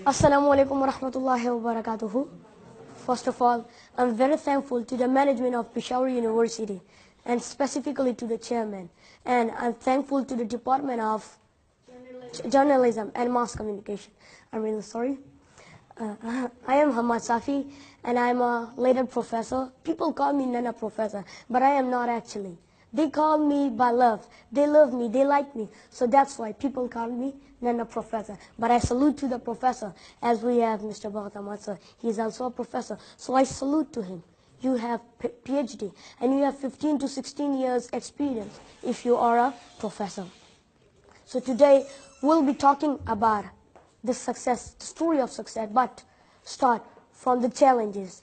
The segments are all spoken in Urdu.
Assalamu alaikum wa rahmatullahi wa barakatuhu. First of all, I'm very thankful to the management of Peshawar University and specifically to the chairman. And I'm thankful to the Department of Journalism and Mass Communication. I'm really sorry. I am Hamad Safi and I'm a later professor. People call me Nana Professor, but I am not actually. They call me by love. They love me. They like me. So that's why people call me Nana Professor. But I salute to the professor, as we have Mr. Bhagat Ahmad sir. He is also a professor. So I salute to him. You have PhD and you have 15 to 16 years experience if you are a professor. So today we'll be talking about the success, the story of success, but start from the challenges.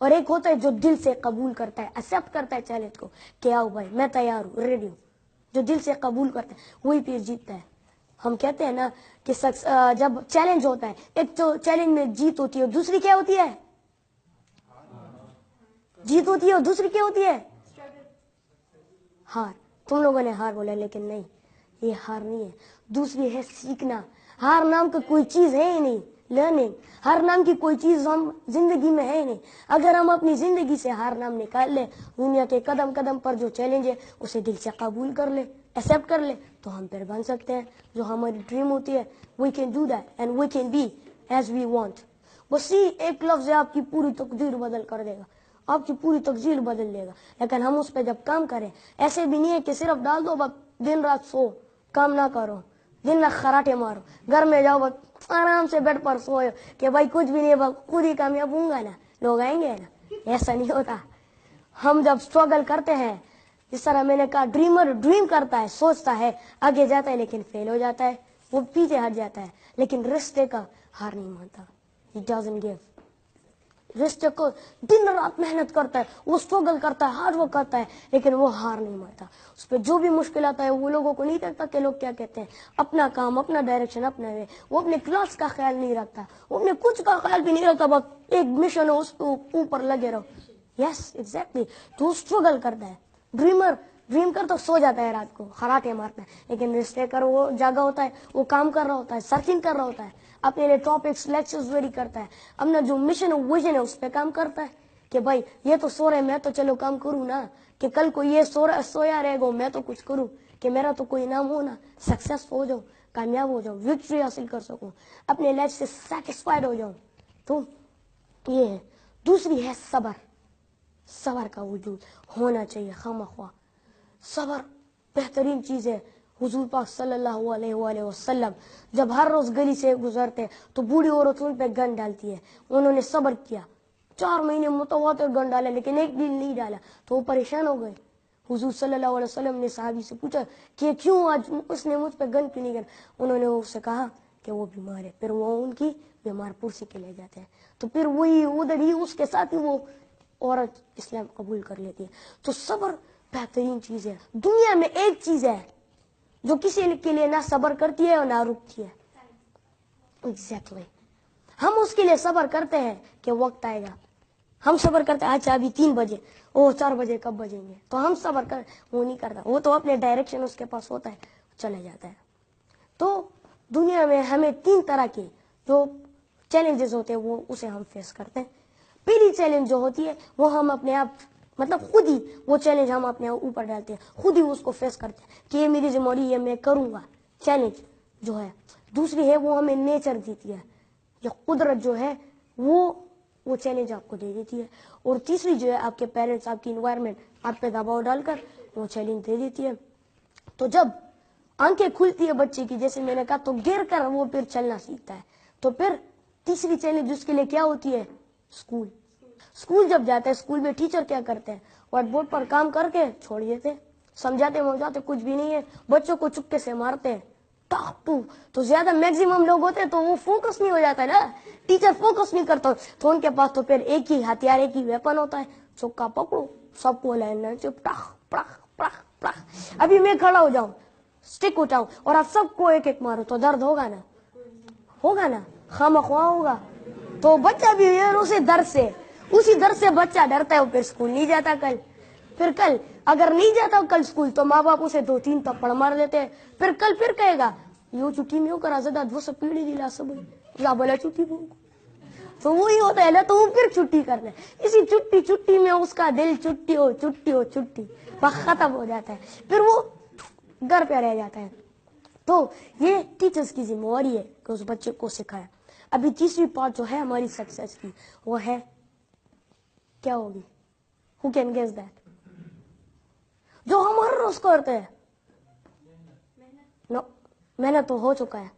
اور ایک ہوتا ہے جو دل سے قبول کرتا ہے, ایکسپٹ کرتا ہے چیلنج کو کہ آؤ بھائی میں تیار ہوں, ریڈی ہوں. جو دل سے قبول کرتا ہے وہی پھر جیتتا ہے. ہم کہتے ہیں نا کہ جب چیلنج ہوتا ہے, ایک تو چیلنج میں جیت ہوتی ہے اور دوسری کیا ہوتی ہے, جیت ہوتی ہے اور دوسری کیا ہوتی ہے, ہار. تم لوگوں نے ہار بولا لیکن نہیں, یہ ہار نہیں ہے, دوسری ہے سیکھنا. ہار نام کا کوئی چیز ہے ہی نہیں. لرننگ, ہر نام کی کوئی چیز ہم زندگی میں ہے ہی نہیں. اگر ہم اپنی زندگی سے ہار نام نکال لیں, دنیا کے قدم قدم پر جو چیلنج ہے اسے دل سے قبول کر لے, ایکسپٹ کر لے, تو ہم پھر بن سکتے ہیں جو ہماری ڈریم ہوتی ہے. We can do that and we can be as we want. بس ایک لفظ ہے آپ کی پوری تقدیر بدل کر دے گا, آپ کی پوری تقدیر بدل دے گا. لیکن ہم اس پہ جب کام کریں, ایسے بھی نہیں ہے کہ صرف ڈال دو بس دن رات سو, کام نہ کرو, دن رات خراٹے مارو, گھر میں جاؤ بس آرام سے بیڈ پر سوئے کہ بھائی کچھ بھی نہیں ہے, خود ہی کامیاب ہوں گا نا, لوگ آئیں گے نا. ایسا نہیں ہوتا. ہم جب اسٹرگل کرتے ہیں, جس طرح میں نے کہا ڈریمر ڈریم کرتا ہے, سوچتا ہے, آگے جاتا ہے لیکن فیل ہو جاتا ہے, وہ پیچھے ہٹ جاتا ہے, لیکن رشتے کا ہار نہیں مانتا. He doesn't give. رشتے کو دن رات محنت کرتا ہے, وہ اسٹرگل کرتا ہے, ہارڈ ورک کرتا ہے, لیکن وہ ہار نہیں مانتا. اس پہ جو بھی مشکل آتا ہے وہ لوگوں کو نہیں دیکھتا کہ لوگ کیا کہتے ہیں. اپنا کام, اپنا ڈائریکشن, اپنا وے. وہ اپنے کلاس کا خیال نہیں رکھتا, وہ اپنے کچھ کا خیال بھی نہیں رکھتا, بس ایک مشن ہو اس کے اوپر لگے رہو. یس ایگزیکٹلی, تو اسٹرگل کرتا ہے. ڈریمر ڈریم کر تو سو جاتا ہے رات کو, خراٹے مارتا ہے, لیکن رشتے کر وہ جاگا ہوتا ہے, وہ کام کر رہا ہوتا ہے, سرچنگ کر رہا ہوتا ہے, اپنے لیے ٹاپکس لیکچرز ریڈی کرتا ہے, اپنا جو مشن ویژن ہے اس پہ کام کرتا ہے کہ بھائی یہ تو سو رہے, میں تو چلو کام کروں نا, کہ کل کو یہ سویا رہے گا, میں تو کچھ کروں کہ میرا تو کوئی نام ہو نا, سکسیس ہو جاؤ, کامیاب ہو جاؤ, وکٹری حاصل کر سکوں, اپنے لائف سے سیٹسفائڈ ہو جاؤں. تو یہ ہے. دوسری ہے صبر. صبر کا وجود ہونا چاہیے خواہ. صبر بہترین چیز ہے. حضور پاک صلی اللہ علیہ وآلہ وسلم جب ہر روز گلی سے گزرتے تو بوڑھی عورت ان پہ گن ڈالتی ہے, انہوں نے صبر کیا, 4 مہینے متواتر گن ڈالے, لیکن ایک دن نہیں ڈالا تو وہ پریشان ہو گئے. حضور صلی اللہ علیہ وسلم نے صحابی سے پوچھا کہ کیوں آج اس نے مجھ پہ گن کیوں نہیں گن. انہوں نے اس سے کہا کہ وہ بیمار ہے. پھر وہ ان کی بیمار پرسی کے لے جاتے ہیں, تو پھر وہی ادھر ہی اس کے ساتھ ہی وہ عورت اسلام قبول کر لیتی ہے. تو صبر بہترین چیز ہے. دنیا میں ایک چیز ہے جو کسی کے لیے نہ صبر کرتی ہے اور نہ رکتی ہے. ایگزیکٹلی. ہم اس کے لیے صبر کرتے ہیں کہ وقت آئے گا, ہم صبر کرتے ہیں اچھا ابھی 3 بجے, 4 بجے کب بجیں گے, تو ہم صبر کر, وہ نہیں کرتا, وہ تو اپنے ڈائریکشن اس کے پاس ہوتا ہے, چلے جاتا ہے. تو دنیا میں ہمیں 3 طرح کے جو چیلنجز ہوتے ہیں وہ اسے ہم فیس کرتے ہیں. پہلی چیلنج جو ہوتی ہے وہ ہم اپنے آپ مطلب خود ہی وہ چیلنج ہم اپنے اوپر ڈالتے ہیں, خود ہی اس کو فیس کرتے ہیں کہ یہ میری ذمہ داری ہے, میں کروں گا, چیلنج جو ہے. دوسری ہے وہ ہمیں نیچر دیتی ہے, یا قدرت جو ہے وہ چیلنج آپ کو دے دیتی ہے. اور تیسری جو ہے آپ کے پیرنٹس, آپ کی انوائرمنٹ آپ پہ دباؤ ڈال کر وہ چیلنج دے دیتی ہے. تو جب آنکھیں کھلتی ہے بچے کی, جیسے میں نے کہا, تو گر کر وہ پھر چلنا سیکھتا ہے. تو پھر تیسری چیلنج اس کے لیے کیا ہوتی ہے, اسکول. اسکول جب جاتا ہے, اسکول میں ٹیچر کیا کرتے ہیں, وائٹ بورڈ پر کام کر کے چھوڑ دیتے, سمجھاتے کچھ بھی نہیں ہے, بچوں کو چپکے سے مارتے ہیں. تو زیادہ میکسیمم لوگ ہوتے ہیں تو وہ فوکس نہیں ہو جاتا ہے نا, ٹیچر فوکس نہیں کرتا, تو ان کے پاس تو پھر ایک ہی ہتھیار, ایک ہی ویپن ہوتا ہے, چکا پکڑو, سب کو لینا, ابھی میں کھڑا ہو جاؤں, سٹک اٹھاؤں اور آپ سب کو ایک ایک مارو, تو درد ہوگا نا, ہوگا نا, خواہ ہوگا. تو بچہ بھی اسی در سے بچہ ڈرتا ہے, وہ پھر اسکول نہیں جاتا. پھر کل اگر نہیں جاتا کل اسکول تو ماں باپ اسے 2-3 تھپڑ مار دیتے ہیں. پھر کل پھر کہے گا یوں چھٹی میں ہو کر زدہ 200 پیڑھی دلا سب یا بولا چھٹی بول, تو وہی ہوتا ہے نا, تو وہ پھر چھٹی کرنا ہے. اسی چھٹی میں اس کا دل چھٹی ختم ہو جاتا ہے, پھر وہ گھر پہ رہ جاتا ہے. تو یہ ٹیچرز کی ذمہ داری ہے کہ اس بچے کو سکھایا. ابھی تیسری پارٹ جو ہے ہماری سکسیس کی, وہ ہے کیا ہوگی, who can guess that, جو ہم ہر روز کرتے ہیں. نو, محنت تو ہو چکا ہے.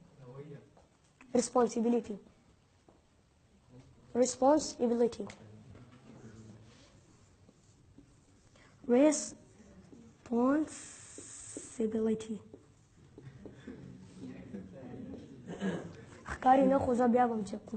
رسپانسبلٹی ریسپانسبلٹی اخکاری میں خوزہ بیا بم چکو.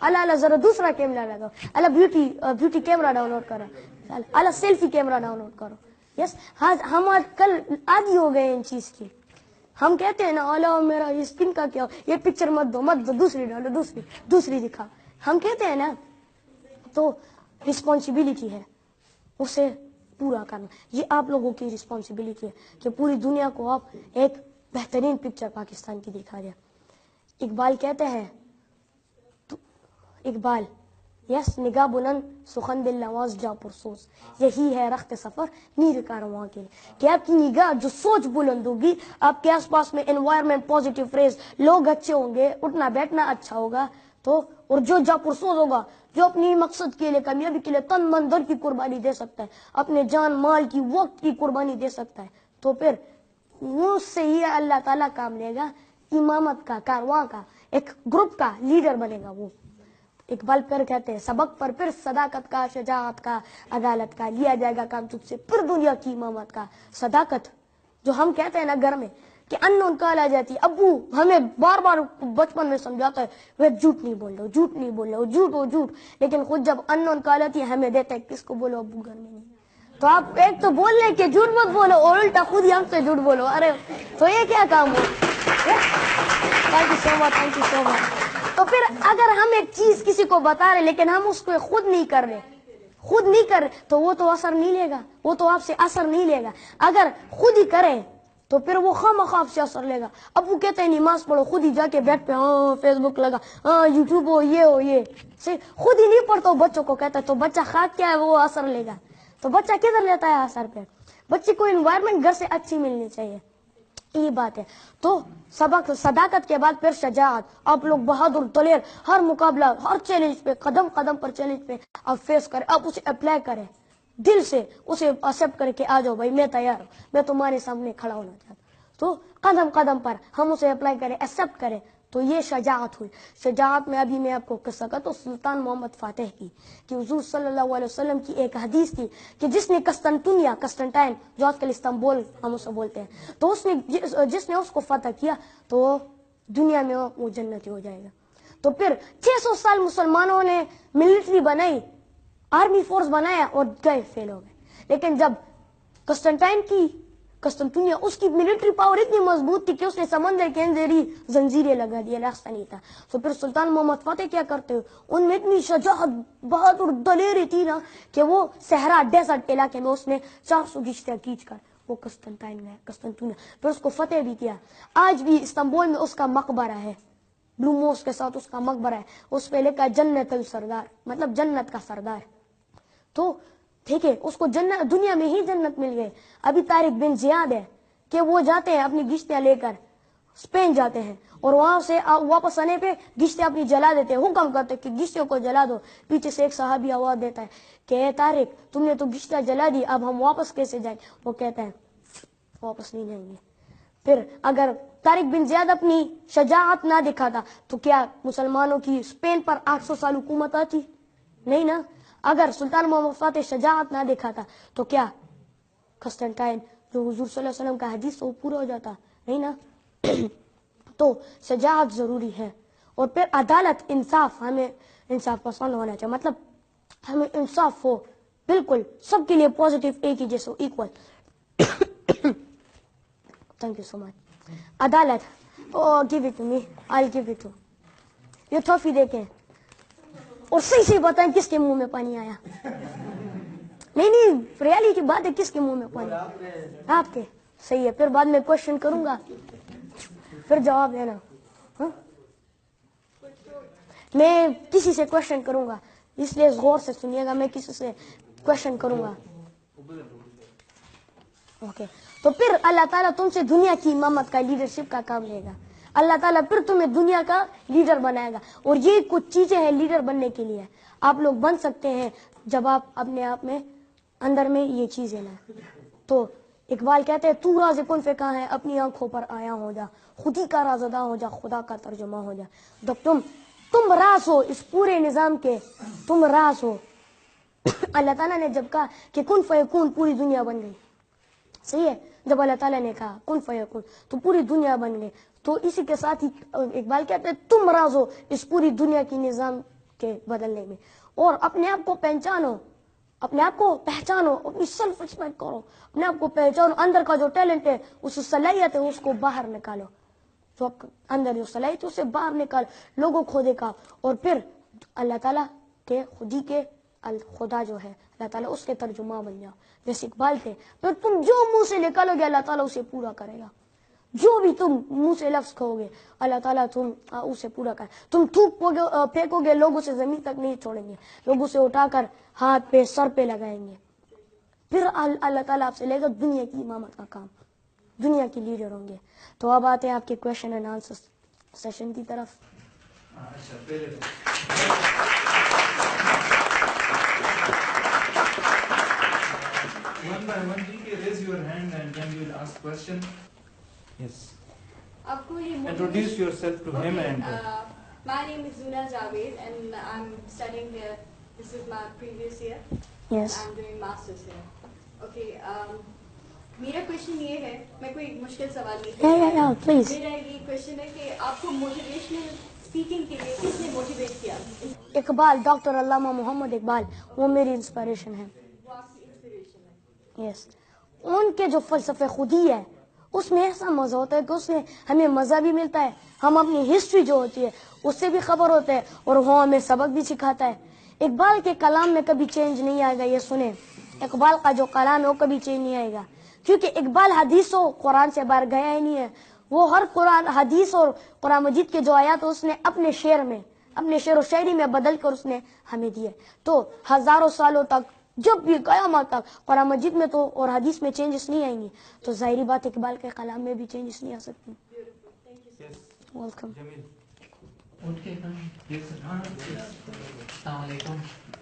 اللہ اللہ ذرا دوسرا کیمرہ لگاؤ, اللہ بیوٹی کیمرہ ڈاؤن لوڈ کرو, اللہ سیلفی کیمرہ ڈاؤن لوڈ کرو. یس, ہم آج کل عادی ہو گئے ان چیز کی. ہم کہتے ہیں نا اللہ میرا اسکن کا کیا, یہ پکچر مت دو دوسری ڈالو, دوسری دکھا. ہم کہتے ہیں نا, تو رسپانسبلٹی ہے اسے پورا کرنا. یہ آپ لوگوں کی رسپانسبلٹی ہے کہ پوری دنیا کو آپ ایک بہترین پکچر پاکستان کی دکھا دیا. اقبال کہتے ہیں, اقبال یس, نگاہ بلند سخن دل نواز جا پرسوز, یہی ہے رخت سفر میر کارواں کے لیے. کہ آپ کی نگاہ جو سوچ بلند ہوگی, آپ کے آس پاس میں انوائرمنٹ پازیٹیو فریز, لوگ اچھے ہوں گے, اٹھنا بیٹھنا اچھا ہوگا, تو اور جو جا پرسوز ہوگا, جو اپنی مقصد کے لیے کامیابی کے لیے تن من دھن کی قربانی دے سکتا ہے, اپنے جان مال کی وقت کی قربانی دے سکتا ہے, تو پھر اس سے ہی اللہ تعالیٰ کام لے گا, امامت کا, کارواں کا, ایک گروپ کا لیڈر بنے گا وہ. اقبال پھر کہتے ہیں, سبق پر پھر صداقت کا, شجاعت کا, عدالت کا لیا جائے گا کام تجھ سے, پھر دنیا کی امامت کا. صداقت جو ہم کہتے ہیں نا گھر میں کہ انون کال آ جاتی, ابو ہمیں بار بار بچپن میں سمجھاتا ہے وہ جھوٹ نہیں بول رہا, جھوٹ نہیں بول رہا, جھوٹ ہو جھوٹ, لیکن خود جب انون کال آتی ہے ہمیں دیتا ہے کس کو بولو, ابو گھر میں نہیں. تو آپ ایک تو بول رہے کہ جھوٹ مت بولو, اور الٹا خود ہی ہم سے جھوٹ بولو. ارے تو یہ کیا کام ہو. Thank you so much, thank you so much. تو پھر اگر ہم ایک چیز کسی کو بتا رہے لیکن ہم اس کو خود نہیں کر رہے, تو وہ تو اثر نہیں لے گا, وہ تو آپ سے اثر نہیں لے گا. اگر خود ہی کریں تو پھر وہ خواہ سے اثر لے گا. اب وہ کہتے ہیں نماز پڑھو, خود ہی جا کے بیٹھ پہ فیس بک لگا, یوٹیوب ہو یہ خود ہی نہیں پڑھتا, بچوں کو کہتا ہے, تو بچہ خاک کیا ہے وہ اثر لے گا. تو بچہ کدھر لیتا ہے اثر پہ. بچے کو انوائرمنٹ گھر سے اچھی ملنی چاہیے, یہ بات ہے. تو سبق صداقت کے بعد پھر شجاعت. آپ لوگ بہادر دلیر, ہر مقابلہ, ہر چیلنج پہ, قدم قدم پر چیلنج پہ آپ فیس کریں, آپ اسے اپلائی کریں, دل سے اسے ایکسپٹ کریں کہ آ جاؤ بھائی میں تیار ہوں, میں تمہارے سامنے کھڑا ہونا چاہتا ہوں. تو قدم قدم پر ہم اسے اپلائی کریں, ایکسپٹ کریں, تو یہ شجاعت ہوئی. شجاعت میں ابھی میں آپ کو قصہ کا, تو سلطان محمد فاتح کی, کہ حضور صلی اللہ علیہ وسلم کی ایک حدیث تھی کہ جس نے قسطنطین جو آج کل استنبول ہم اسے بولتے ہیں, تو جس نے اس کو فتح کیا تو دنیا میں وہ جنتی ہو جائے گا. تو پھر 600 سال مسلمانوں نے ملٹری بنائی, آرمی فورس بنایا, اور گئے فیل ہو گئے. لیکن جب قسطنطنیہ اس کی ملٹری پاور اتنی مضبوط تھی کہ اس نے سمندر کے اندر ہی زنجیریں لگا دی, راستہ نہیں تھا. تو پھر سلطان محمد فاتح کیا کرتے ہیں, ان میں اتنی شجاعت بہادر دلیری تھی نا کہ وہ صحرا ڈیزرٹ علاقے میں اس نے 400 کشتیاں کھینچ کر وہ قسطنطنیہ پھر اس کو فتح بھی کیا. آج بھی استنبول میں اس کا مقبرہ ہے, بلو موس کے ساتھ اس کا مقبرہ ہے, اس پہ لکھا جنت السردار, مطلب جنت کا سردار. تو ٹھیک ہے, اس کو جنت, دنیا میں ہی جنت مل گئے. ابھی طارق بن زیاد ہے کہ وہ جاتے ہیں اپنی گشتیاں لے کر اسپین جاتے ہیں, اور وہاں سے واپس آنے پہ گشتیاں اپنی جلا دیتے ہیں, حکم کرتے کہ گشتیوں کو جلا دو. پیچھے سے ایک صحابی آواز دیتا ہے کہ اے طارق, تم نے تو گشتیاں جلا دی, اب ہم واپس کیسے جائیں. وہ کہتے ہیں واپس نہیں جائیں گے. پھر اگر طارق بن زیاد اپنی شجاعت نہ دکھاتا تو کیا مسلمانوں کی اسپین پر 800 سال حکومت آتی؟ نہیں نا. اگر سلطان محمد فاتح شجاعت نہ دکھاتا تو کیا قسطنطین جو حضور صلی اللہ علیہ وسلم کا حدیث وہ پورا ہو جاتا؟ نہیں نا. تو شجاعت ضروری ہے. اور پھر عدالت, انصاف, ہمیں انصاف پسند ہونا چاہیے, مطلب ہمیں انصاف ہو بالکل سب کے لیے, پازیٹیو ایک ہی جیسے ایکول. تھینک یو سو مچ. عدالت, give it to me, I'll give it to. یہ ٹرافی دیکھیں اور صحیح بتائیں کس کے منہ میں پانی آیا. نہیں ریالٹی بات ہے, کس کے منہ میں پانی؟ آپ کے. صحیح ہے, پھر بعد میں کوشچن کروں گا, پھر جواب دینا. میں کسی سے کوشچن کروں گا, اس لیے غور سے سنیے گا, میں کسی سے کوشچن کروں گا. اوکے. تو پھر اللہ تعالیٰ تم سے دنیا کی امامت کا, لیڈرشپ کا کام لے گا. اللہ تعالیٰ پھر تمہیں دنیا کا لیڈر بنائے گا. اور یہ کچھ چیزیں ہیں لیڈر بننے کے لیے, آپ لوگ بن سکتے ہیں جب آپ اپنے آپ میں اندر میں یہ چیزیں لائیں. تو اقبال کہتے ہیں تو راز کن فکا ہے, اپنی آنکھوں پر آیا ہو جا, خودی کا رازدہ ہو جا, خدا کا ترجمہ ہو جا. جب تم راز ہو اس پورے نظام کے, تم راز ہو. اللہ تعالیٰ نے جب کہا کہ کن فیکون, پوری دنیا بن گئی. صحیح ہے, جب اللہ تعالیٰ نے کہا کن فیکون تو پوری دنیا بن گئی. تو اسی کے ساتھ ہی اقبال کہتے ہیں تم راز ہو اس پوری دنیا کی نظام کے بدلنے میں. اور اپنے آپ کو پہچانو, اپنے آپ کو پہچانو, اپنی سیلف ریسپیکٹ کرو, اپنے آپ کو پہچانو, اندر کا جو ٹیلنٹ ہے, اس صلاحیت ہے, اس کو باہر نکالو, جو اندر جو صلاحیت ہے اسے باہر نکال, لوگوں کو دکھاؤ, اور پھر اللہ تعالیٰ کے خودی کے خدا جو ہے اللہ تعالیٰ اس کے ترجمہ بن جاؤ. جیسے اقبال تھے, پھر تم جو منہ سے نکالو گے اللہ تعالیٰ اسے پورا کرے گا. جو بھی تم منہ سے لفظ کہو گے اللہ تعالیٰ تم اسے پورا کرے. تم تھوک پھینکو گے, لوگ اسے زمین تک نہیں چھوڑیں گے, لوگ اسے اٹھا کر ہاتھ پہ سر پہ لگائیں گے. پھر اللہ تعالیٰ آپ سے لے گا دنیا کی امامت کا کام, دنیا کی لیڈر ہوں گے. تو اب آتے ہیں آپ کے کویشچن اینڈ آنسر سیشن کی طرف. One by one, raise your hand and then you will ask question. Yes. Introduce yourself to him and. My name is Zuna Javed and I'm studying here. This is my previous year. Yes. I'm doing masters here. Okay. میرا کویشچن یہ ہے, میں کوئی مشکل سوال نہیں Yeah, please. میرا یہ کویشچن ہے کہ آپ کو موٹیویشنل اسپیکنگ کے لیے کس نے موٹیویٹ کیا؟ اقبال, ڈاکٹر علامہ محمد اقبال, وہ میری انسپریشن ہے. وہ آپ کی انسپریشن ہے؟ یس. ان کے جو فلسفے خودی ہے اس میں ایسا مزہ ہوتا ہے کہ اس میں ہمیں مزہ بھی ملتا ہے, ہم اپنی ہسٹری جو ہوتی ہے اس سے بھی خبر ہوتا ہے, اور وہ ہمیں سبق بھی سکھاتا ہے. اقبال کے کلام میں کبھی چینج نہیں آئے گا, یہ سنیں, اقبال کا جو کلام ہے وہ کبھی چینج نہیں آئے گا, کیونکہ اقبال حدیث و قرآن سے باہر گیا ہی نہیں ہے. وہ ہر قرآن حدیث اور قرآن مجید کے جو آیات اس نے اپنے شعر میں, اپنے شعر و شاعری میں بدل کر اس نے ہمیں دیے. تو ہزاروں سالوں تک جب بھی قیامت تک قرآن مجید میں تو اور حدیث میں چینجز نہیں آئیں گی, تو ظاہری بات اقبال کے کلام میں بھی چینجز نہیں آ سکتی. ویلکم. السلام علیکم,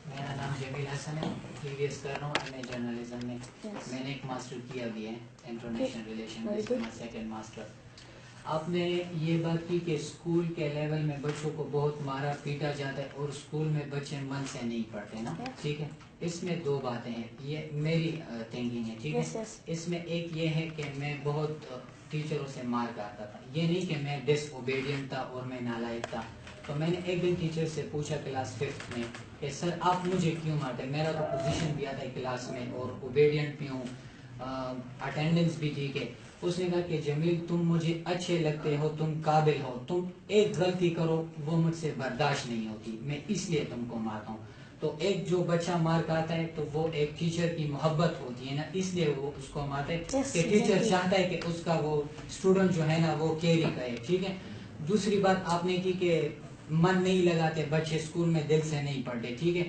میرا نام جمیل حسن ہے, پریویس کر رہا ہوں ایم اے جرنلزم میں. میں نے ایک ماسٹر کیا بھی ہے انٹرنیشنل ریلیشن میں, سیکنڈ ماسٹر. آپ نے یہ بات کی کہ اسکول کے لیول میں بچوں کو بہت مارا پیٹا جاتا ہے اور اسکول میں بچے من سے نہیں پڑھتے نا, ٹھیک ہے. اس میں دو باتیں ہیں, یہ میری تھنکنگ ہے, ٹھیک ہے. اس میں ایک یہ ہے کہ میں بہت ٹیچروں سے مار کھاتا تھا, یہ نہیں کہ میں ڈس اوبیڈینٹ تھا اور میں نالائق تھا. تو میں نے ایک دن ٹیچر سے پوچھا کلاس 5 میں کہ سر آپ مجھے کیوں مارتے, میرا تو پوزیشن بھی آتا ہے کلاس میں اور اوبیڈینٹ بھی ہوں, اٹینڈنس بھی ٹھیک ہے. اس نے کہا کہ جمیل تم مجھے اچھے لگتے ہو, تم قابل ہو, تم ایک غلطی کرو وہ مجھ سے برداشت نہیں ہوتی, میں اس لیے تم کو مارتا ہوں. تو ایک جو بچہ مار کھاتا ہے تو وہ ایک ٹیچر کی محبت ہوتی ہے نا, اس لیے وہ اس کو مارتا ہے کہ ٹیچر چاہتا ہے کہ اس کا وہ اسٹوڈنٹ جو ہے نا وہ کیری کرے, ٹھیک ہے. دوسری بات آپ نے کی کہ من نہیں لگاتے بچے اسکول میں, دل سے نہیں پڑھتے, ٹھیک ہے.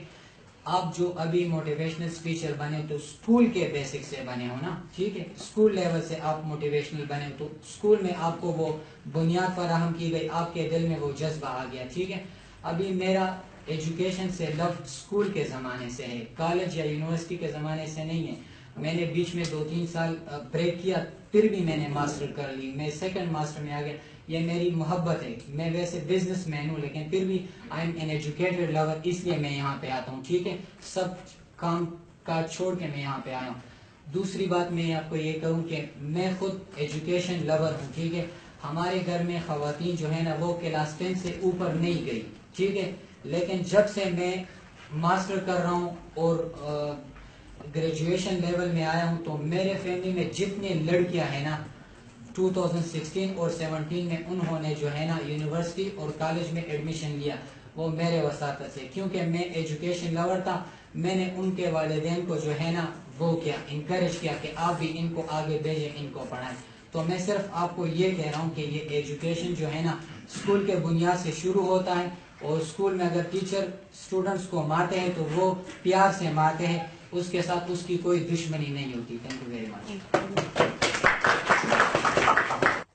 آپ جو ابھی موٹیویشنل اسپیچر بنے تو اسکول کے بیسک سے بنے ہو نا, ٹھیک ہے, اسکول لیول سے آپ موٹیویشنل بنے تو اسکول میں آپ کو وہ بنیاد فراہم کی گئی, آپ کے دل میں وہ جذبہ آ گیا, ٹھیک ہے. ابھی میرا ایجوکیشن سے لو اسکول کے زمانے سے ہے, کالج یا یونیورسٹی کے زمانے سے نہیں ہے. میں نے بیچ میں 2-3 سال بریک کیا, پھر بھی میں نے ماسٹر کر لی, میں سیکنڈ ماسٹر میں آ گیا. یہ میری محبت ہے, میں ویسے بزنس مین ہوں لیکن پھر بھی I am an educated lover, اس لیے میں یہاں پہ آتا ہوں, ٹھیک ہے. سب کام کاج چھوڑ کے میں یہاں پہ آیا ہوں. دوسری بات میں آپ کو یہ کہوں کہ میں خود ایجوکیشن لور ہوں, ٹھیک ہے. ہمارے گھر میں خواتین جو ہے نا وہ کلاس 10 سے اوپر نہیں گئی, ٹھیک ہے. لیکن جب سے میں ماسٹر کر رہا ہوں اور گریجویشن لیول میں آیا ہوں تو میرے فیملی میں جتنے لڑکیاں ہیں نا 2016 اور 17 میں انہوں نے جو ہے نا یونیورسٹی اور کالج میں ایڈمیشن لیا, وہ میرے وساطت سے, کیونکہ میں ایجوکیشن لور تھا. میں نے ان کے والدین کو جو ہے نا وہ کیا انکریج کیا کہ آپ بھی ان کو آگے بھیجیں, ان کو پڑھائیں. تو میں صرف آپ کو یہ کہہ رہا ہوں کہ یہ ایجوکیشن جو ہے نا اسکول کے بنیاد سے شروع ہوتا ہے, اور اسکول میں اگر ٹیچر اسٹوڈنٹس کو مارتے ہیں تو وہ پیار سے مارتے ہیں, اس کے ساتھ اس کی کوئی دشمنی نہیں ہوتی. Thank you very much.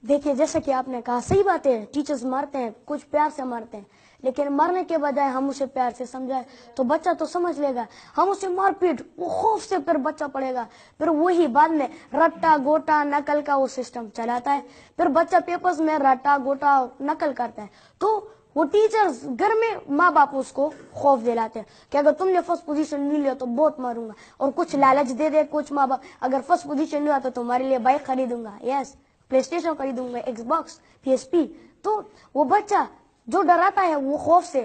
دیکھیے جیسا کہ آپ نے کہا صحیح بات ہے, ٹیچرز مارتے ہیں, کچھ پیار سے مارتے ہیں, لیکن مرنے کے بجائے ہم اسے پیار سے سمجھائیں تو بچہ تو سمجھ لے گا. ہم اسے مار پیٹ وہ خوف سے پھر بچہ پڑے گا, پھر وہی بعد میں رٹا گوٹا نقل کا وہ سسٹم چلاتا ہے, پھر بچہ پیپرز میں رٹا گوٹا نقل کرتا ہے. تو وہ ٹیچرز گھر میں ماں باپ اس کو خوف دلاتے ہیں کہ اگر تم نے فرسٹ پوزیشن نہیں لیا تو بہت ماروں گا, اور کچھ لالچ دے دے کچھ ماں باپ, اگر فرسٹ پوزیشن لیا تو تمہارے لیے بائک خریدوں گا, یس پلے اسٹیشن خریدوں گا, ایکس باکس, PSP. تو وہ بچہ جو ڈراتا ہے وہ خوف سے